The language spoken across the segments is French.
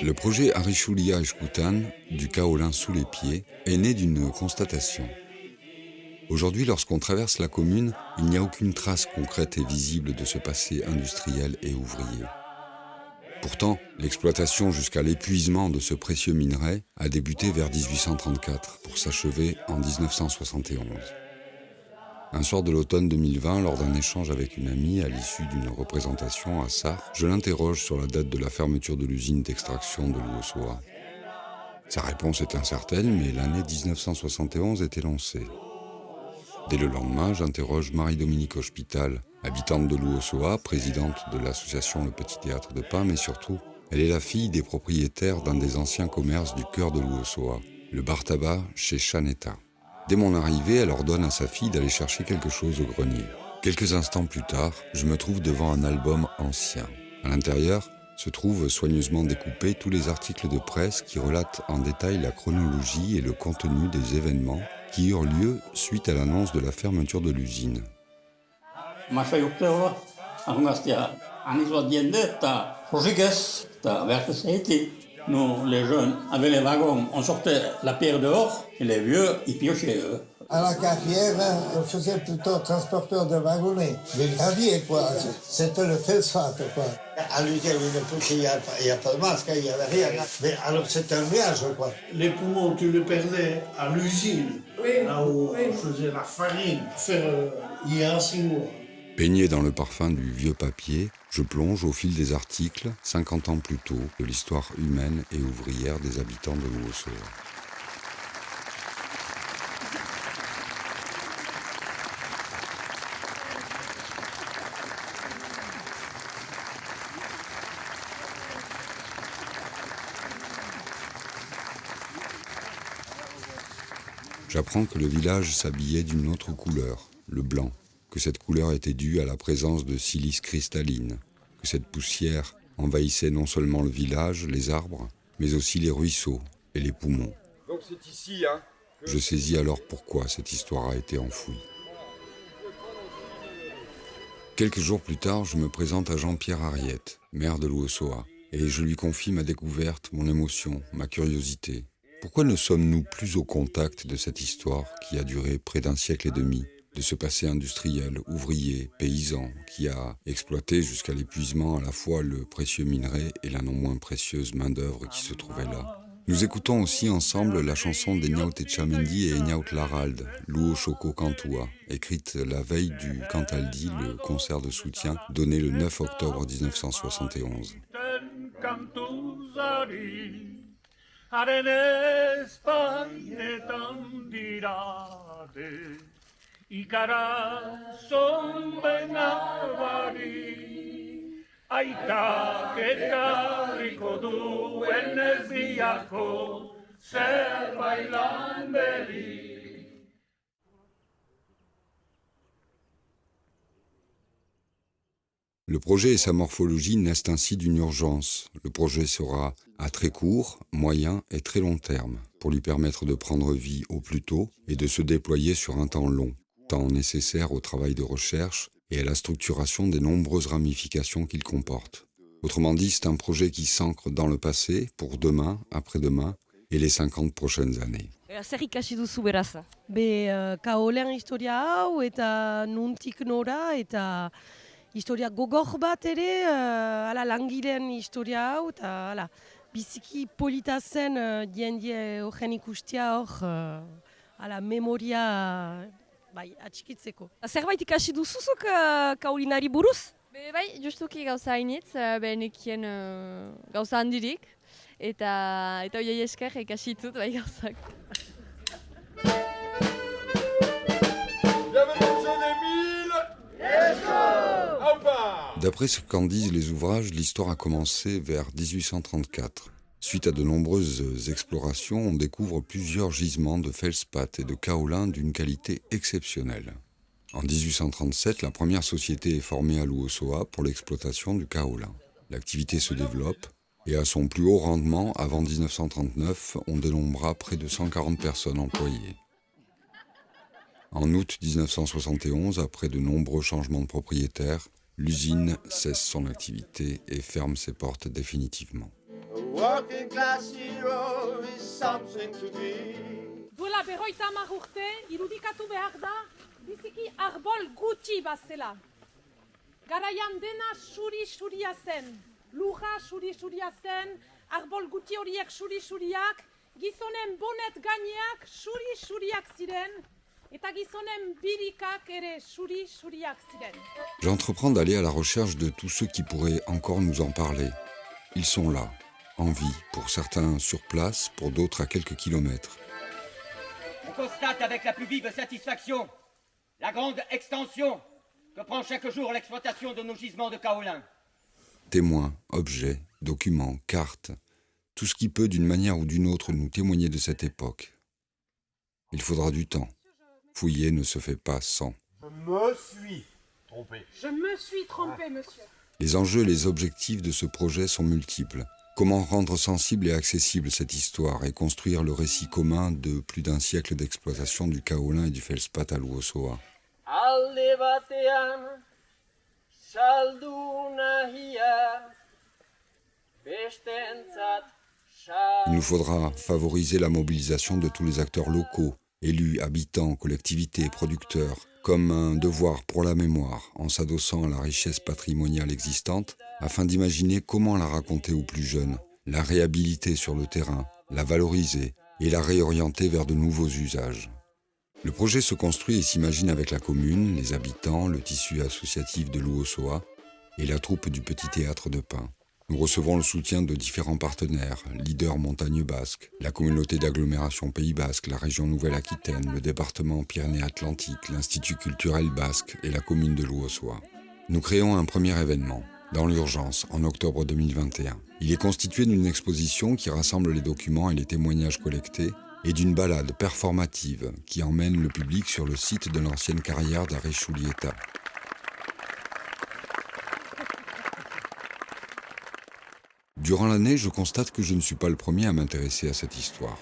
Le projet Arichulia Eskutan, du kaolin sous les pieds, est né d'une constatation. Aujourd'hui, lorsqu'on traverse la commune, il n'y a aucune trace concrète et visible de ce passé industriel et ouvrier. Pourtant, l'exploitation jusqu'à l'épuisement de ce précieux minerai a débuté vers 1834 pour s'achever en 1971. Un soir de l'automne 2020, lors d'un échange avec une amie à l'issue d'une représentation à Sarre, je l'interroge sur la date de la fermeture de l'usine d'extraction de l'Uosoa. Sa réponse est incertaine, mais l'année 1971 est élancée. Dès le lendemain, j'interroge Marie-Dominique Hospital, habitante de l'Uosoa, présidente de l'association Le Petit Théâtre de Pain, mais surtout, elle est la fille des propriétaires d'un des anciens commerces du cœur de l'Uosoa, le bar tabac chez Chaneta. Dès mon arrivée, elle ordonne à sa fille d'aller chercher quelque chose au grenier. Quelques instants plus tard, je me trouve devant un album ancien. À l'intérieur se trouvent soigneusement découpés tous les articles de presse qui relatent en détail la chronologie et le contenu des événements qui eurent lieu suite à l'annonce de la fermeture de l'usine. Nous, les jeunes, avec les wagons, on sortait la pierre dehors et les vieux, ils piochaient eux. À la carrière, on faisait plutôt transporteur de wagonnets, de gravier, quoi. C'était le phosphate, quoi. À l'usine, il n'y a pas de masque, il n'y avait rien. Mais alors, c'était un nuage, quoi. Les poumons, tu les perdais à l'usine, là où on faisait la farine, il y a 6 mois. Baigné dans le parfum du vieux papier, je plonge au fil des articles, 50 ans plus tôt, de l'histoire humaine et ouvrière des habitants de l'Uosoa. J'apprends que le village s'habillait d'une autre couleur, le blanc, que cette couleur était due à la présence de silice cristalline, que cette poussière envahissait non seulement le village, les arbres, mais aussi les ruisseaux et les poumons. Donc c'est ici, hein, Je saisis alors pourquoi cette histoire a été enfouie. Quelques jours plus tard, je me présente à Jean-Pierre Ariette, maire de l'Uosoa, et je lui confie ma découverte, mon émotion, ma curiosité. Pourquoi ne sommes-nous plus au contact de cette histoire qui a duré près d'un siècle et demi, de ce passé industriel, ouvrier, paysan, qui a exploité jusqu'à l'épuisement à la fois le précieux minerai et la non moins précieuse main-d'œuvre qui se trouvait là? Nous écoutons aussi ensemble la chanson d'Eñaut Etxamendi et Eñaut Larralde, Luo Xoko Kantua, écrite la veille du Cantaldi, le concert de soutien donné le 9 octobre 1971. Haren espainetan dirate, ikarazon benabari, aitak ekarriko duen ez biako, zerbait lan berri. Le projet et sa morphologie naissent ainsi d'une urgence. Le projet sera à très court, moyen et très long terme, pour lui permettre de prendre vie au plus tôt et de se déployer sur un temps long, temps nécessaire au travail de recherche et à la structuration des nombreuses ramifications qu'il comporte. Autrement dit, c'est un projet qui s'ancre dans le passé, pour demain, après-demain et les 50 prochaines années. Zer ikasi duzu beraz? Kaolen historia hau eta nuntik nora eta historia gogor bat ere, langileen historia hau, eta biziki polita zen jende horren ikustia hor, memoria atxikitzeko. Zerbait ikasi duzuzuk kaolinari buruz? Bai, justuki gauza hainitz, nekien gauza handirik, eta hoiei esker ikasi ditut bai gauzak. D'après ce qu'en disent les ouvrages, l'histoire a commencé vers 1834. Suite à de nombreuses explorations, on découvre plusieurs gisements de feldspath et de kaolin d'une qualité exceptionnelle. En 1837, la première société est formée à l'Uosoa pour l'exploitation du kaolin. L'activité se développe et à son plus haut rendement, avant 1939, on dénombra près de 140 personnes employées. En août 1971, après de nombreux changements de propriétaires, l'usine cesse son activité et ferme ses portes définitivement. working class hero is something to be. Duela 50 urte, irudikatu behar da, biziki arbol gutxi bazela. Garaian dena suri-suria zen, lurra suri-suria zen, arbol gutxi horiek suri-suriak, gizonen bonet gaineak suri-suriak ziren, eta gizonen birikak ere suri-suriak ziren. J'entreprends d'aller à la recherche de tous ceux qui pourraient encore nous en parler. Ils sont là, en vie, pour certains sur place, pour d'autres à quelques kilomètres. On constate avec la plus vive satisfaction la grande extension que prend chaque jour l'exploitation de nos gisements de kaolin. Témoins, objets, documents, cartes, tout ce qui peut d'une manière ou d'une autre nous témoigner de cette époque. Il faudra du temps. Fouiller ne se fait pas sans. Je me suis trompé, monsieur. Les enjeux et les objectifs de ce projet sont multiples. Comment rendre sensible et accessible cette histoire et construire le récit commun de plus d'un siècle d'exploitation du kaolin et du feldspath à Luosoa. Alde batean, saldu nahia, bestentzat Il nous faudra favoriser la mobilisation de tous les acteurs locaux, élus, habitants, collectivités, producteurs, comme un devoir pour la mémoire, en s'adossant à la richesse patrimoniale existante, afin d'imaginer comment la raconter aux plus jeunes, la réhabiliter sur le terrain, la valoriser et la réorienter vers de nouveaux usages. Le projet se construit et s'imagine avec la commune, les habitants, le tissu associatif de Luosoa et la troupe du Petit Théâtre de Pin. Nous recevons le soutien de différents partenaires, Leader Montagne Basque, la communauté d'agglomération Pays Basque, la région Nouvelle-Aquitaine, le département Pyrénées-Atlantiques, l'Institut culturel basque et la commune de Luosoa. Nous créons un premier événement, dans l'urgence, en octobre 2021. Il est constitué d'une exposition qui rassemble les documents et les témoignages collectés et d'une balade performative qui emmène le public sur le site de l'ancienne carrière d'Arechulieta. Durant l'année, je constate que je ne suis pas le premier à m'intéresser à cette histoire.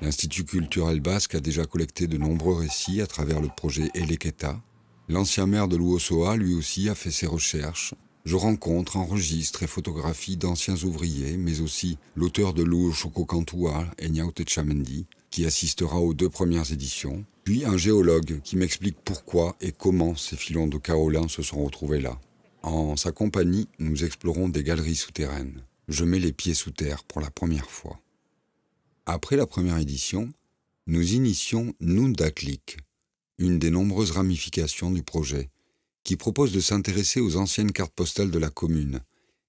L'Institut culturel basque a déjà collecté de nombreux récits à travers le projet Eleketa. L'ancien maire de Luosoa, lui aussi, a fait ses recherches. Je rencontre, enregistre et photographie d'anciens ouvriers, mais aussi l'auteur de Luoshokokantua, Enyauté Chamendi, qui assistera aux 2 premières éditions, puis un géologue qui m'explique pourquoi et comment ces filons de kaolin se sont retrouvés là. En sa compagnie, nous explorons des galeries souterraines. Je mets les pieds sous terre pour la première fois. Après la première édition, nous initions Nundaklik, une des nombreuses ramifications du projet, qui propose de s'intéresser aux anciennes cartes postales de la commune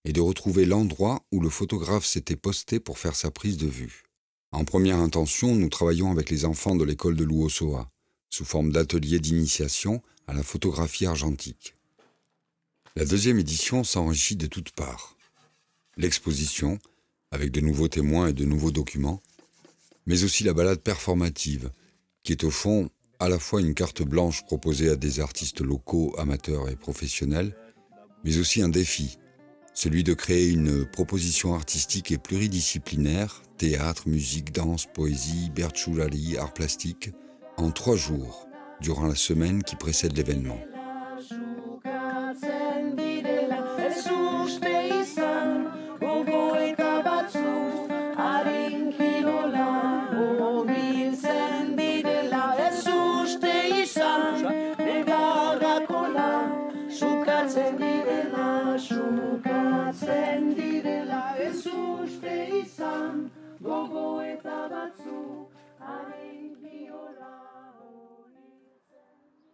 et de retrouver l'endroit où le photographe s'était posté pour faire sa prise de vue. En première intention, nous travaillons avec les enfants de l'école de Luosoa, sous forme d'atelier d'initiation à la photographie argentique. La deuxième édition s'enrichit de toutes parts. L'exposition, avec de nouveaux témoins et de nouveaux documents, mais aussi la balade performative, qui est au fond à la fois une carte blanche proposée à des artistes locaux, amateurs et professionnels, mais aussi un défi, celui de créer une proposition artistique et pluridisciplinaire, théâtre, musique, danse, poésie, bertschulali, art plastique, en 3 jours, durant la semaine qui précède l'événement.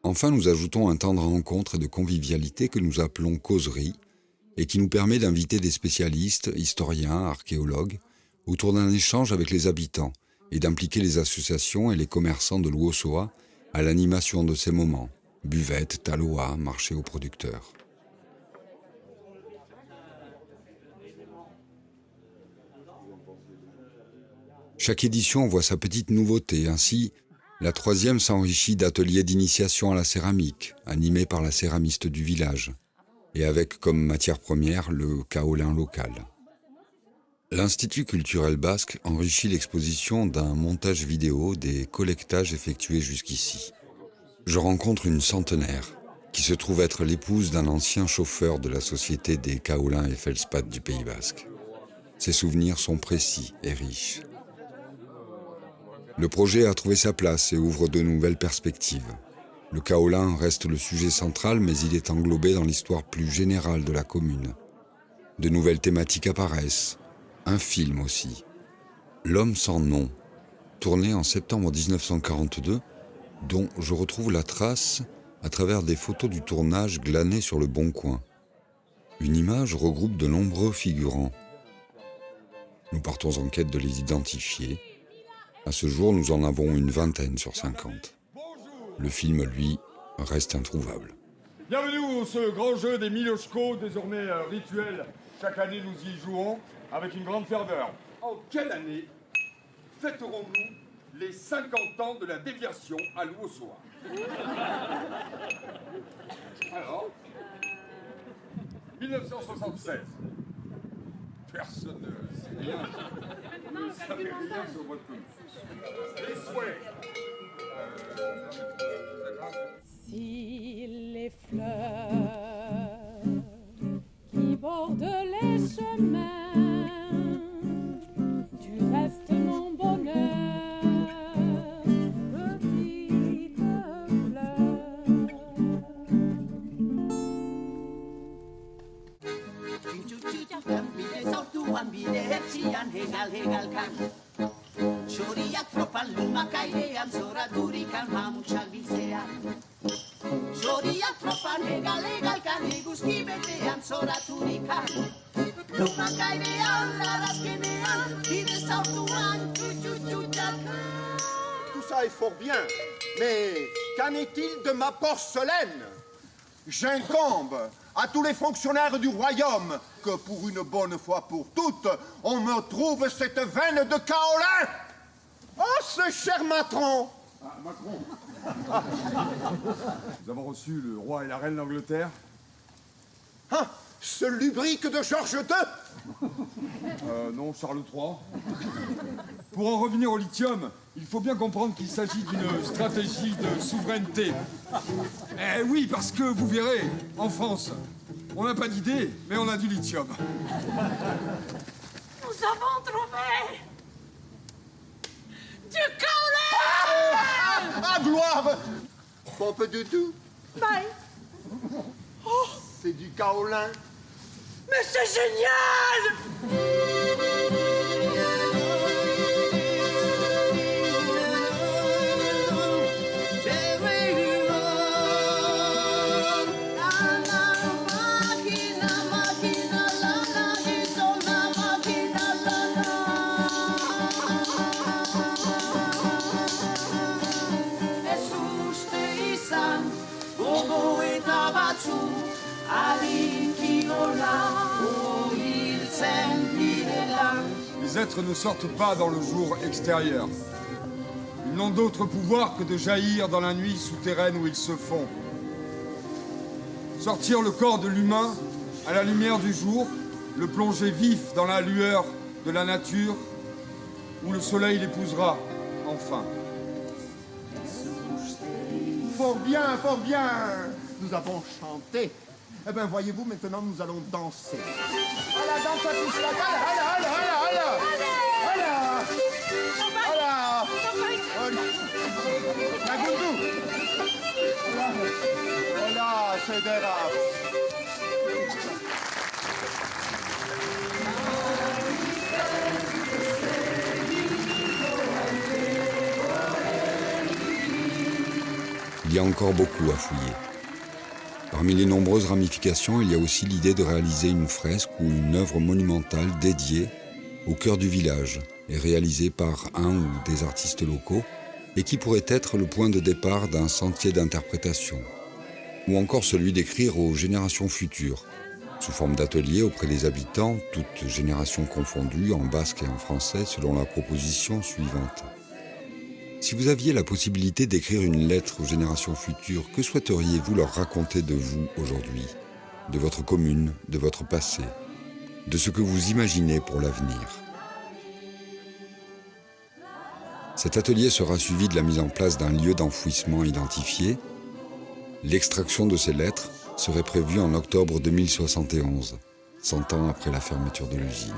Enfin, nous ajoutons un temps de rencontre et de convivialité que nous appelons causerie et qui nous permet d'inviter des spécialistes, historiens, archéologues, autour d'un échange avec les habitants et d'impliquer les associations et les commerçants de Luosoa à l'animation de ces moments, buvettes, taloa, marché aux producteurs. Chaque édition voit sa petite nouveauté, ainsi la 3e s'enrichit d'ateliers d'initiation à la céramique, animés par la céramiste du village, et avec comme matière première le kaolin local. L'Institut culturel basque enrichit l'exposition d'un montage vidéo des collectages effectués jusqu'ici. Je rencontre une centenaire, qui se trouve être l'épouse d'un ancien chauffeur de la Société des kaolins et feldspaths du Pays basque. Ses souvenirs sont précis et riches. Le projet a trouvé sa place et ouvre de nouvelles perspectives. Le kaolin reste le sujet central, mais il est englobé dans l'histoire plus générale de la commune. De nouvelles thématiques apparaissent, un film aussi. L'homme sans nom, tourné en septembre 1942, dont je retrouve la trace à travers des photos du tournage glanées sur le Bon Coin. Une image regroupe de nombreux figurants. Nous partons en quête de les identifier. À ce jour, nous en avons une vingtaine sur 50. Le film, lui, reste introuvable. Bienvenue au ce grand jeu des Miloshko, désormais rituel. Chaque année, nous y jouons avec une grande ferveur. En quelle année fêterons-nous les 50 ans de la déviation à Louossoa? Alors 1976. Personne ne sait rien. Vous ne savez rien sur votre commune. Les souhaits. Si les fleurs qui bordent les chemins, tu restes mon bonheur, petite Tout ça est fort bien, mais qu'en est-il de ma porcelaine? J'incombe à tous les fonctionnaires du royaume que pour une bonne fois pour toutes, on me trouve cette veine de kaolin. Oh, ce cher matron! Ah, Macron. Nous avons reçu le roi et la reine d'Angleterre. Ah, ce lubrique de Georges II? Non, Charles III. Pour en revenir au lithium, il faut bien comprendre qu'il s'agit d'une stratégie de souveraineté. Eh oui, parce que vous verrez, en France, on n'a pas d'idée, mais on a du lithium. Nous avons trouvé du kaolin! Ah, gloire! Pompe de tout? Bye. Oh, C'est du kaolin. mais c'est génial! Les êtres ne sortent pas dans le jour extérieur. Ils n'ont d'autre pouvoir que de jaillir dans la nuit souterraine où ils se font. Sortir le corps de l'humain à la lumière du jour, le plonger vif dans la lueur de la nature, où le soleil l'épousera, enfin. Fort bien, fort bien. Nous avons chanté. Eh bien, voyez-vous, maintenant, nous allons danser. Voilà, danse à tous la balle. Voilà, voilà, voilà, voilà. Voilà. Voilà. La goudou. Voilà, c'est des rats. Il y a encore beaucoup à fouiller. Parmi les nombreuses ramifications, il y a aussi l'idée de réaliser une fresque ou une œuvre monumentale dédiée au cœur du village et réalisée par un ou des artistes locaux et qui pourrait être le point de départ d'un sentier d'interprétation. Ou encore celui d'écrire aux générations futures, sous forme d'ateliers auprès des habitants, toutes générations confondues, en basque et en français, selon la proposition suivante. Si vous aviez la possibilité d'écrire une lettre aux générations futures, que souhaiteriez-vous leur raconter de vous aujourd'hui, de votre commune, de votre passé, de ce que vous imaginez pour l'avenir? Cet atelier sera suivi de la mise en place d'un lieu d'enfouissement identifié. L'extraction de ces lettres serait prévue en octobre 2071, 100 ans après la fermeture de l'usine.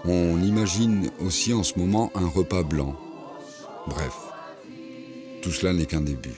On imagine aussi en ce moment un repas blanc. Bref, tout cela n'est qu'un début.